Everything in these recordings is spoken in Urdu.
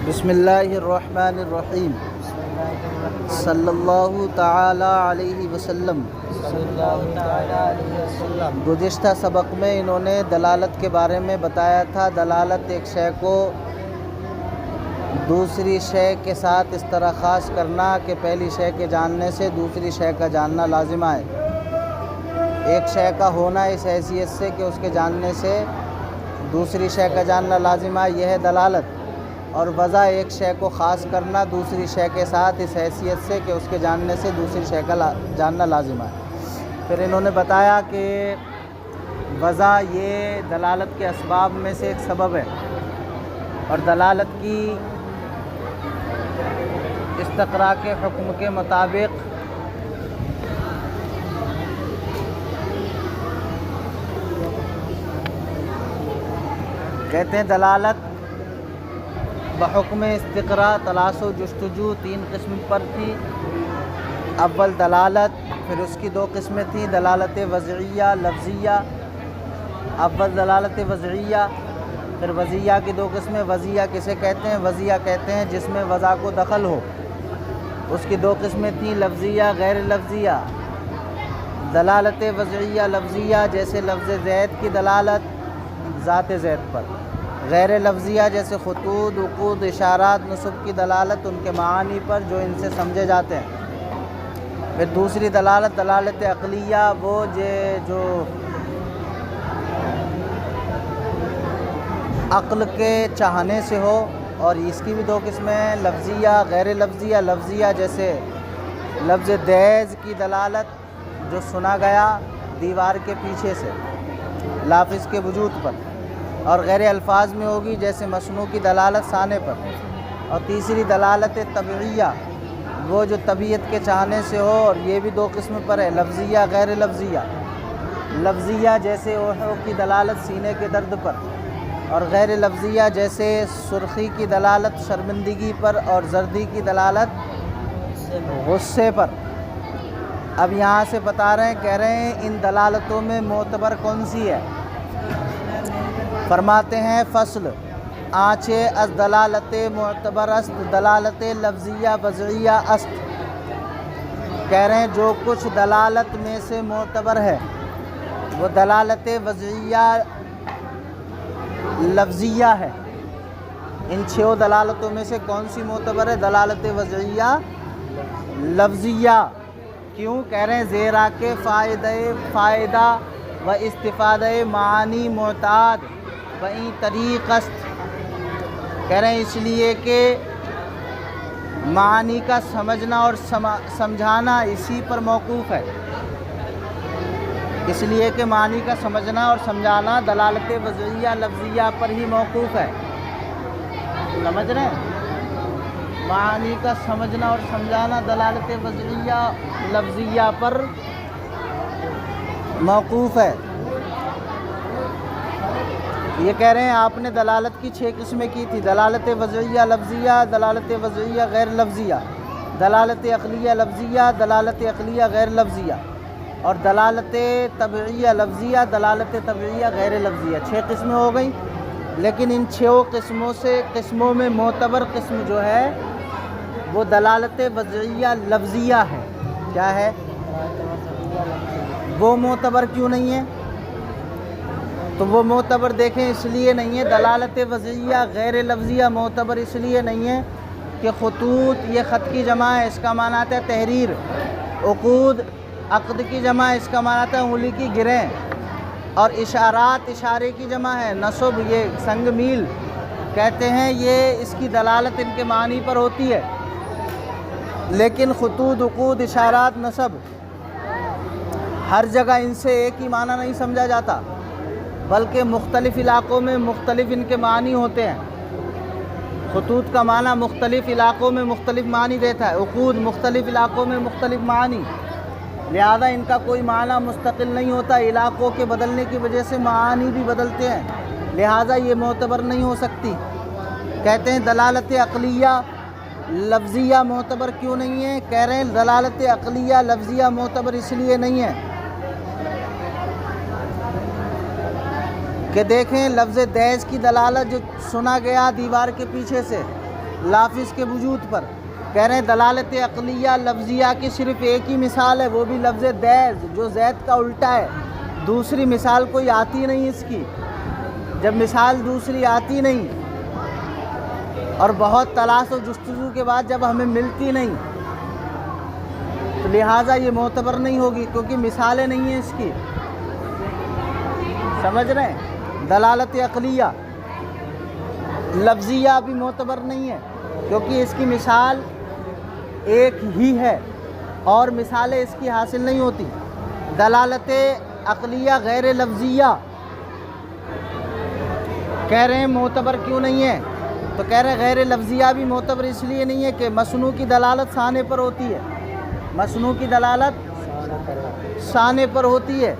بسم اللہ الرحمن الرحیم صلی اللہ تعالی علیہ وسلم۔ گزشتہ سبق میں انہوں نے دلالت کے بارے میں بتایا تھا۔ دلالت ایک شے کو دوسری شے کے ساتھ اس طرح خاص کرنا کہ پہلی شے کے جاننے سے دوسری شے کا جاننا لازم ہے۔ ایک شے کا ہونا اس حیثیت سے کہ اس کے جاننے سے دوسری شے کا جاننا لازم ہے، یہ ہے دلالت۔ اور وضع ایک شے کو خاص کرنا دوسری شے کے ساتھ اس حیثیت سے کہ اس کے جاننے سے دوسری شے کا جاننا لازم ہے۔ پھر انہوں نے بتایا کہ وضع یہ دلالت کے اسباب میں سے ایک سبب ہے، اور دلالت کی استقراء کے حکم کے مطابق کہتے ہیں دلالت بحکم استقراء تلاش و جستجو تین قسم پر تھی۔ اول دلالت، پھر اس کی دو قسمیں تھیں، دلالت وضعیہ لفظیہ۔ اول دلالت وضعیہ، پھر وضعیہ کی دو قسمیں۔ وضعیہ کسے کہتے ہیں؟ وضعیہ کہتے ہیں جس میں وضع کو دخل ہو، اس کی دو قسمیں تھیں، لفظیہ غیر لفظیہ۔ دلالت وضعیہ لفظیہ جیسے لفظ زید کی دلالت ذات زید پر، غیر لفظیہ جیسے خطوط، عقود، اشارات، نصب کی دلالت ان کے معانی پر جو ان سے سمجھے جاتے ہیں۔ پھر دوسری دلالت دلالت عقلیہ، وہ جو عقل کے چاہنے سے ہو، اور اس کی بھی دو قسمیں ہیں، لفظیہ غیر لفظیہ۔ لفظیہ جیسے لفظ دیز کی دلالت جو سنا گیا دیوار کے پیچھے سے لافظ کے وجود پر، اور غیر الفاظ میں ہوگی جیسے مسموع کی دلالت سانے پر۔ اور تیسری دلالت طبعیہ، وہ جو طبیعت کے چاہنے سے ہو، اور یہ بھی دو قسم پر ہے، لفظیہ غیر لفظیہ۔ لفظیہ جیسے اوحو کی دلالت سینے کے درد پر، اور غیر لفظیہ جیسے سرخی کی دلالت شرمندگی پر، اور زردی کی دلالت غصے پر۔ اب یہاں سے بتا رہے ہیں، کہہ رہے ہیں ان دلالتوں میں معتبر کون سی ہے؟ فرماتے ہیں فصل آنچے از دلالت معتبر است دلالت لفظیہ وضعیہ است۔ کہہ رہے ہیں جو کچھ دلالت میں سے معتبر ہے وہ دلالت وضعیہ لفظیہ ہے۔ ان چھو دلالتوں میں سے کون سی معتبر ہے؟ دلالت وضعیہ لفظیہ۔ کیوں؟ کہہ رہے ہیں زیرا کے فائدہ و استفادہ معانی معتاد و این طریق است۔ کہہ رہے ہیں اس لیے کہ معانی کا سمجھنا اور سمجھانا اسی پر موقوف ہے، اس لیے کہ معانی کا سمجھنا اور سمجھانا دلالت وضعیہ لفظیہ پر ہی موقوف ہے۔ سمجھ رہے ہیں؟ معانی کا سمجھنا اور سمجھانا دلالت وضعیہ لفظیہ پر موقوف ہے۔ یہ کہہ رہے ہیں آپ نے دلالت کی 6 قسمیں کی تھی، دلالت وضعیہ لفظیہ، دلالت وضعیہ غیر لفظیہ، دلالت عقلیہ لفظیہ، دلالت عقلیہ غیر لفظیہ، اور دلالت طبعیہ لفظیہ، دلالت طبعیہ غیر لفظیہ۔ 6 قسمیں ہو گئیں، لیکن ان 6 قسموں میں معتبر قسم جو ہے وہ دلالت وضعیہ لفظیہ ہے۔ کیا ہے؟ وہ معتبر کیوں نہیں ہے؟ تو وہ معتبر دیکھیں اس لیے نہیں ہے، دلالت وضعیہ غیر لفظیہ معتبر اس لیے نہیں ہے کہ خطوط یہ خط کی جمع ہے، اس کا معنی آتا ہے تحریر۔ عقود عقد کی جمع ہے، اس کا معنی آتا ہے انگلی کی گریں۔ اور اشارات اشارے کی جمع ہے، نصب یہ سنگ میل کہتے ہیں، یہ اس کی دلالت ان کے معنی پر ہوتی ہے۔ لیکن خطوط، عقود، اشارات، نصب ہر جگہ ان سے ایک ہی معنی نہیں سمجھا جاتا، بلکہ مختلف علاقوں میں مختلف ان کے معنی ہوتے ہیں۔ خطوط کا معنی مختلف علاقوں میں مختلف معنی دیتا ہے، عقود مختلف علاقوں میں مختلف معنی، لہذا ان کا کوئی معنی مستقل نہیں ہوتا، علاقوں کے بدلنے کی وجہ سے معانی بھی بدلتے ہیں، لہذا یہ معتبر نہیں ہو سکتی۔ کہتے ہیں دلالت عقلیہ لفظیہ معتبر کیوں نہیں ہے؟ کہہ رہے ہیں دلالت عقلیہ لفظیہ معتبر اس لیے نہیں ہے کہ دیکھیں لفظ دیز کی دلالت جو سنا گیا دیوار کے پیچھے سے لافظ کے وجود پر۔ کہہ رہے ہیں دلالت عقلیہ لفظیہ کی صرف ایک ہی مثال ہے، وہ بھی لفظ دیز جو زید کا الٹا ہے، دوسری مثال کوئی آتی نہیں اس کی۔ جب مثال دوسری آتی نہیں اور بہت تلاش و جستجو کے بعد جب ہمیں ملتی نہیں تو لہٰذا یہ معتبر نہیں ہوگی، کیونکہ مثالیں نہیں ہیں اس کی۔ سمجھ رہے ہیں؟ دلالت عقلیہ لفظیہ بھی معتبر نہیں ہے، کیونکہ اس کی مثال ایک ہی ہے اور مثالیں اس کی حاصل نہیں ہوتی۔ دلالت عقلیہ غیر لفظیہ کہہ رہے ہیں معتبر کیوں نہیں ہے؟ تو کہہ رہے ہیں غیر لفظیہ بھی معتبر اس لیے نہیں ہے کہ مصنوع کی دلالت ثانے پر ہوتی ہے، مصنوع کی دلالت ثانے پر ہوتی ہے،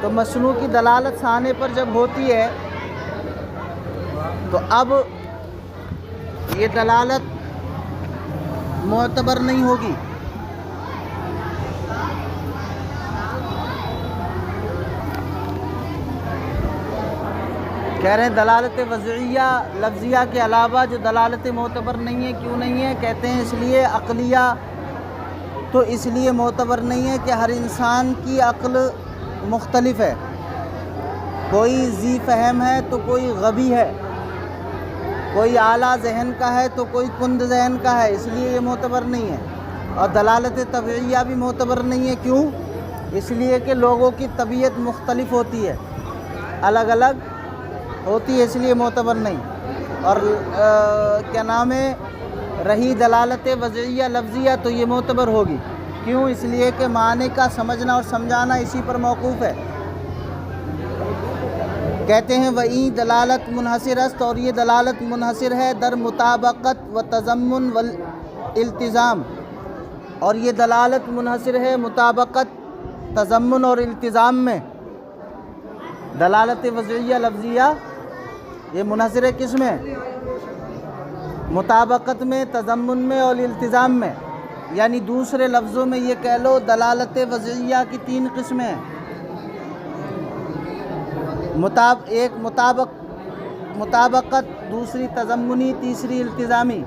تو مصنوع کی دلالت ثانے پر جب ہوتی ہے تو اب یہ دلالت معتبر نہیں ہوگی۔ کہہ رہے ہیں دلالت وضعیہ لفظیہ کے علاوہ جو دلالت معتبر نہیں ہے، کیوں نہیں ہے؟ کہتے ہیں اس لیے عقلیہ تو اس لیے معتبر نہیں ہے کہ ہر انسان کی عقل مختلف ہے، کوئی ذی فہم ہے تو کوئی غبی ہے، کوئی اعلیٰ ذہن کا ہے تو کوئی کند ذہن کا ہے، اس لیے یہ معتبر نہیں ہے۔ اور دلالت طبعیہ بھی معتبر نہیں ہے، کیوں؟ اس لیے کہ لوگوں کی طبیعت مختلف ہوتی ہے، الگ الگ ہوتی ہے، اس لیے معتبر نہیں۔ اور کیا نام ہے، رہی دلالت وضعیہ لفظیہ تو یہ معتبر ہوگی، کیوں؟ اس لیے کہ معنی کا سمجھنا اور سمجھانا اسی پر موقوف ہے۔ کہتے ہیں وہی دلالت منحصر است، اور یہ دلالت منحصر ہے در مطابقت و تضمن والالتزام، اور یہ دلالت منحصر ہے مطابقت، تضمن اور التزام میں۔ دلالت وضعیہ لفظیہ یہ منحصر ہے کس میں؟ مطابقت میں، تضمن میں اور التزام میں۔ یعنی دوسرے لفظوں میں یہ کہہ لو دلالت وضعیہ کی تین قسمیں ہیں، ایک مطابقت، دوسری تضمنی، تیسری التزامی۔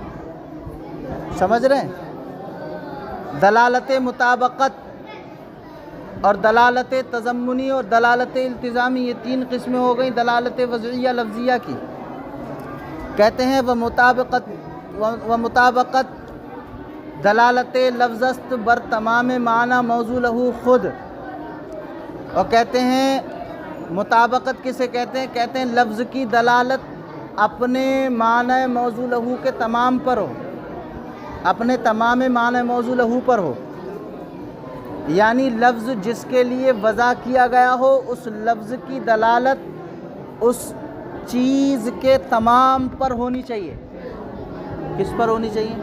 سمجھ رہے ہیں؟ دلالت مطابقت اور دلالت تضمنی اور دلالت التزامی، یہ تین قسمیں ہو گئیں دلالت وضعیہ لفظیہ کی۔ کہتے ہیں وہ مطابقت دلالت لفظ است بر تمام معنی موضوع لہو خود، اور کہتے ہیں مطابقت کسے کہتے ہیں؟ کہتے ہیں لفظ کی دلالت اپنے معنی موضوع لہو کے تمام پر ہو، اپنے تمام معنی موضوع لہو پر ہو، یعنی لفظ جس کے لیے وضع کیا گیا ہو اس لفظ کی دلالت اس چیز کے تمام پر ہونی چاہیے۔ کس پر ہونی چاہیے؟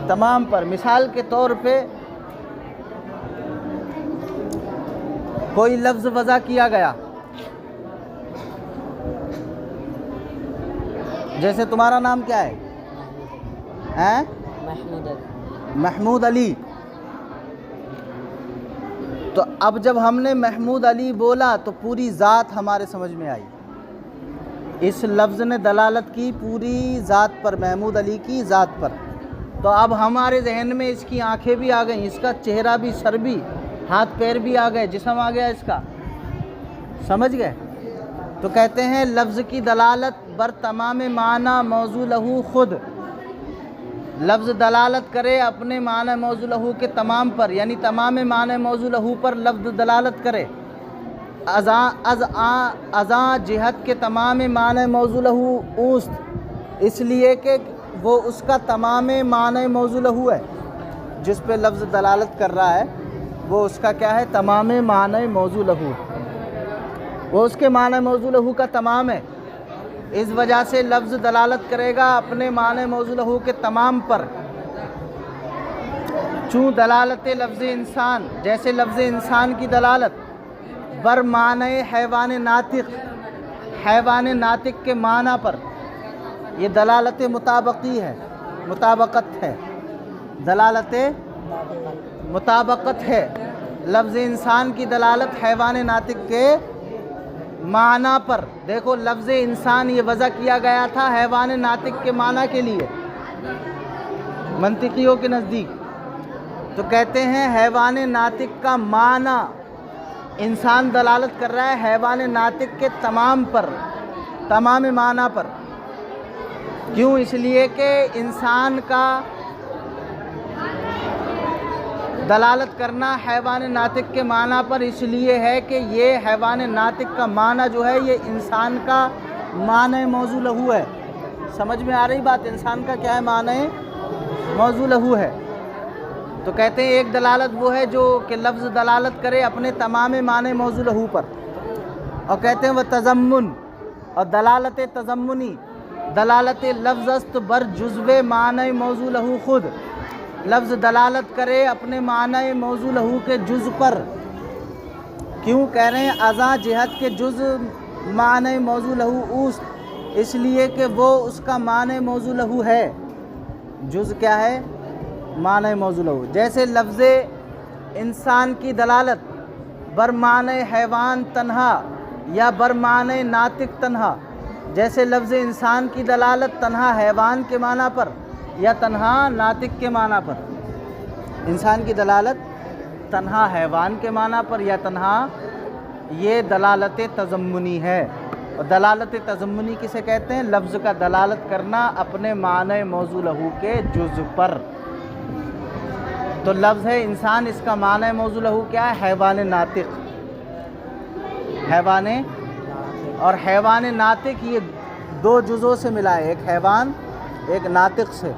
تمام پر۔ مثال کے طور پہ کوئی لفظ وضع کیا گیا، جیسے تمہارا نام کیا ہے؟ محمود علی۔ تو اب جب ہم نے محمود علی بولا تو پوری ذات ہمارے سمجھ میں آئی، اس لفظ نے دلالت کی پوری ذات پر، محمود علی کی ذات پر۔ تو اب ہمارے ذہن میں اس کی آنکھیں بھی آ گئیں، اس کا چہرہ بھی، سر بھی، ہاتھ پیر بھی آ گئے، جسم آ گیا اس کا۔ سمجھ گئے؟ تو کہتے ہیں لفظ کی دلالت بر تمام معنی موضوع لہو خود، لفظ دلالت کرے اپنے معنی موضوع لہو کے تمام پر، یعنی تمام معنی موضوع لہو پر لفظ دلالت کرے، ازاں جہت کے تمام معنی موضوع لہو اوست، اس لیے کہ وہ اس کا تمام معنی موضوع لہو ہے، جس پہ لفظ دلالت کر رہا ہے وہ اس کا کیا ہے؟ تمام معنی موضوع لہو، وہ اس کے معنی موضوع لہو کا تمام ہے۔ اس وجہ سے لفظ دلالت کرے گا اپنے معنی موضوع لہو کے تمام پر۔ چوں دلالت لفظ انسان، جیسے لفظ انسان کی دلالت بر معنی حیوان ناطق، حیوان ناطق کے معنی پر، یہ دلالت مطابقی ہے، مطابقت ہے، دلالت مطابقت ہے۔ لفظ انسان کی دلالت حیوان ناطق کے معنی پر، دیکھو لفظ انسان یہ وضع کیا گیا تھا حیوان ناطق کے معنی کے لیے منطقیوں کے نزدیک، تو کہتے ہیں حیوان ناطق کا معنی انسان دلالت کر رہا ہے حیوان ناطق کے تمام معنی پر۔ کیوں؟ اس لیے کہ انسان کا دلالت کرنا حیوان ناطق کے معنی پر اس لیے ہے کہ یہ حیوان ناطق کا معنی جو ہے یہ انسان کا معنی موضوع لہو ہے۔ سمجھ میں آ رہی بات؟ انسان کا کیا ہے؟ معنی موضوع لہو ہے۔ تو کہتے ہیں ایک دلالت وہ ہے جو کہ لفظ دلالت کرے اپنے تمام معنی موضوع لہو پر، اور کہتے ہیں وہ تضمن، اور دلالت تضمنی، دلالت لفظ است بر جزو معنی موضوع لہو خود، لفظ دلالت کرے اپنے معنی موضوع لہو کے جز پر۔ کیوں کہہ رہے ہیں ازاں جہت کے جز معنی موضوع لہو اوست؟ اس لیے کہ وہ اس کا معنی موضوع لہو ہے۔ جز کیا ہے؟ معنی موضوع لہو۔ جیسے لفظ انسان کی دلالت بر معنی حیوان تنہا یا بر معنی ناطق تنہا، جیسے لفظ انسان کی دلالت تنہا حیوان کے معنی پر یا تنہا ناطق کے معنی پر، انسان کی دلالت تنہا حیوان کے معنی پر یا تنہا، یہ دلالت تضمنی ہے۔ اور دلالت تضمنی کسے کہتے ہیں؟ لفظ کا دلالت کرنا اپنے معنی موضوع لہو کے جز پر۔ تو لفظ ہے انسان، اس کا معنی موضوع لہو کیا ہے؟ حیوان ناطق۔ حیوان اور حیوان ناطق یہ دو جزوں سے ملا ہے، ایک حیوان ایک ناطق سے۔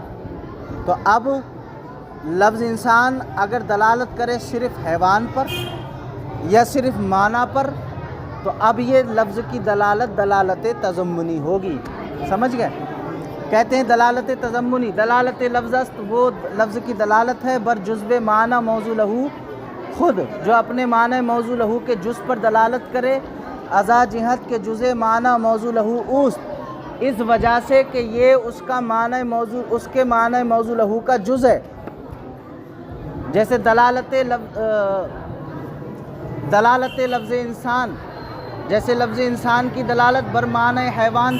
تو اب لفظ انسان اگر دلالت کرے صرف حیوان پر یا صرف معنی پر تو اب یہ لفظ کی دلالت دلالت تضمنی ہوگی۔ سمجھ گئے؟ کہتے ہیں دلالت تضمنی، دلالت لفظ است وہ لفظ کی دلالت ہے بر جزو معنی موضوع لہو خود، جو اپنے معنی موضوع لہو کے جز پر دلالت کرے، ازا جہت کے جز معنی موضوع لہو اوست، اس وجہ سے کہ یہ اس کا معنی موضوع، اس کے معنی موضوع لہو کا جز ہے۔ جیسے دلالت لفظ انسان، جیسے لفظ انسان کی دلالت بر معنی حیوان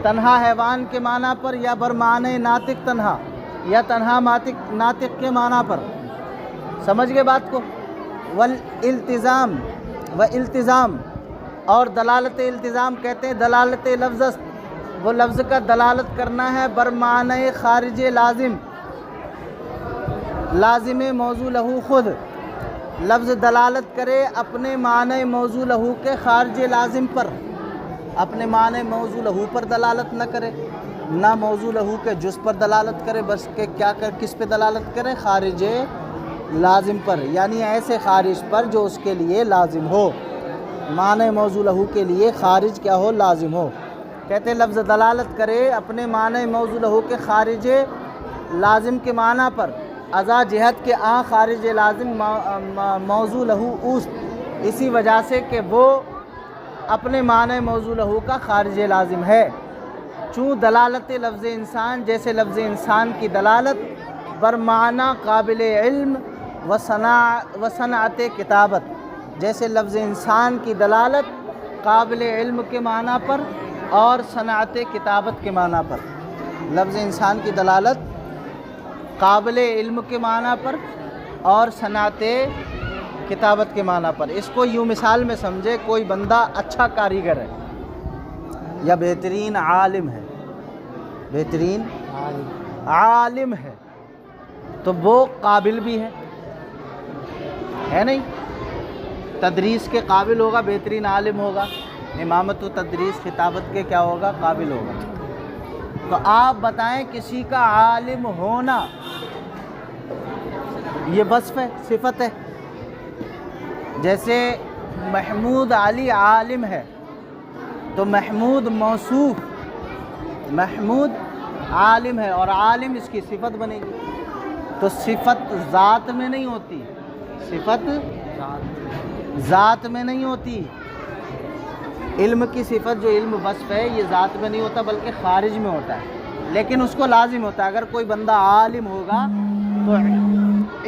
تنہا حیوان کے معنی پر یا بر معنی ناطق تنہا یا تنہا ناطق کے معنی پر۔ سمجھ گئے بات کو؟ التزام اور دلالت التزام کہتے ہیں دلالت لفظ است، وہ لفظ کا دلالت کرنا ہے بر معنی خارج لازم موضوع لہو خود، لفظ دلالت کرے اپنے معنی موضوع لہو کے خارج لازم پر، اپنے معنی موضوع لہو پر دلالت نہ کرے، نہ موضوع لہو کے جز پر دلالت کرے، بس کہ کس پہ دلالت کرے؟ خارج لازم پر، یعنی ایسے خارج پر جو اس کے لیے لازم ہو، معنی موضوع لہو کے لیے خارج کیا ہو؟ لازم ہو۔ کہتے ہیں لفظ دلالت کرے اپنے معنی موضوع لہو کے خارج لازم کے معنی پر، ازا جہت کے خارج لازم موضوع لہو اوست، اسی وجہ سے کہ وہ اپنے معنی موضوع لہو کا خارج لازم ہے۔ چوں دلالت لفظ انسان، جیسے لفظ انسان کی دلالت بر معنی قابل علم و صنعت کتابت، جیسے لفظ انسان کی دلالت قابل علم کے معنی پر اور صنعت کتابت کے معنی پر، لفظ انسان کی دلالت قابل علم کے معنی پر اور صنعت کتابت کے معنی پر۔ اس کو یوں مثال میں سمجھے، کوئی بندہ اچھا کاریگر ہے یا بہترین عالم ہے، بہترین عالم ہے تو وہ قابل بھی ہے نہیں؟ تدریس کے قابل ہوگا، بہترین عالم ہوگا، امامت و تدریس خطابت کے کیا ہوگا؟ قابل ہوگا۔ تو آپ بتائیں کسی کا عالم ہونا یہ وصف ہے، صفت ہے؟ جیسے محمود علی عالم ہے تو محمود موصوف، محمود عالم ہے اور عالم اس کی صفت بنے گی۔ تو صفت ذات میں نہیں ہوتی، صفت ذات میں نہیں ہوتی، علم کی صفت جو علم وصف ہے یہ ذات میں نہیں ہوتا بلکہ خارج میں ہوتا ہے، لیکن اس کو لازم ہوتا ہے۔ اگر کوئی بندہ عالم ہوگا تو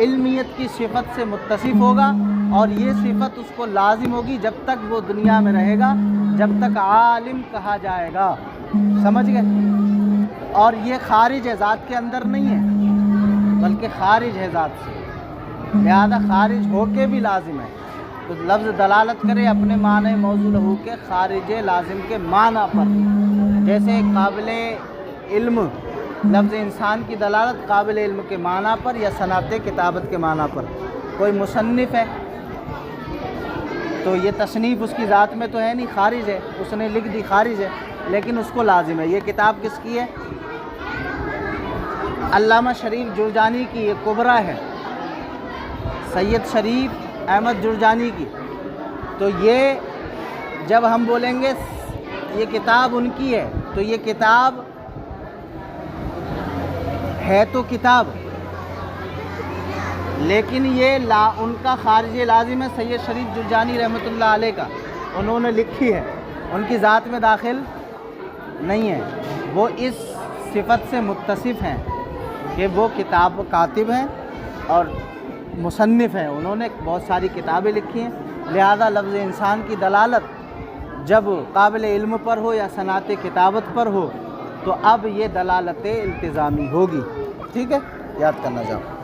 علمیت کی صفت سے متصف ہوگا اور یہ صفت اس کو لازم ہوگی جب تک وہ دنیا میں رہے گا، جب تک عالم کہا جائے گا، سمجھ گئے؟ اور یہ خارج ہے، ذات کے اندر نہیں ہے بلکہ خارج ہے ذات سے، لہذا خارج ہو کے بھی لازم ہے۔ تو لفظ دلالت کرے اپنے معنی موضوع لہو کے خارج لازم کے معنی پر، جیسے قابل علم، لفظ انسان کی دلالت قابل علم کے معنی پر یا صنعت کتابت کے معنی پر۔ کوئی مصنف ہے تو یہ تصنیف اس کی ذات میں تو ہے نہیں، خارج ہے، اس نے لکھ دی، خارج ہے، لیکن اس کو لازم ہے۔ یہ کتاب کس کی ہے؟ علامہ شریف جرجانی کی، یہ کبرا ہے، سید شریف احمد جرجانی کی۔ تو یہ جب ہم بولیں گے یہ کتاب ان کی ہے تو یہ کتاب ہے تو کتاب، لیکن یہ ان کا خارج لازم ہے سید شریف جرجانی رحمۃ اللہ علیہ کا، انہوں نے لکھی ہے، ان کی ذات میں داخل نہیں ہے۔ وہ اس صفت سے متصف ہیں کہ وہ کتاب کاتب ہیں اور مصنف ہیں، انہوں نے بہت ساری کتابیں لکھی ہیں، لہذا لفظ انسان کی دلالت جب قابل علم پر ہو یا صنعت کتابت پر ہو تو اب یہ دلالت التزامی ہوگی، ٹھیک ہے، یاد کرنا چاہوں۔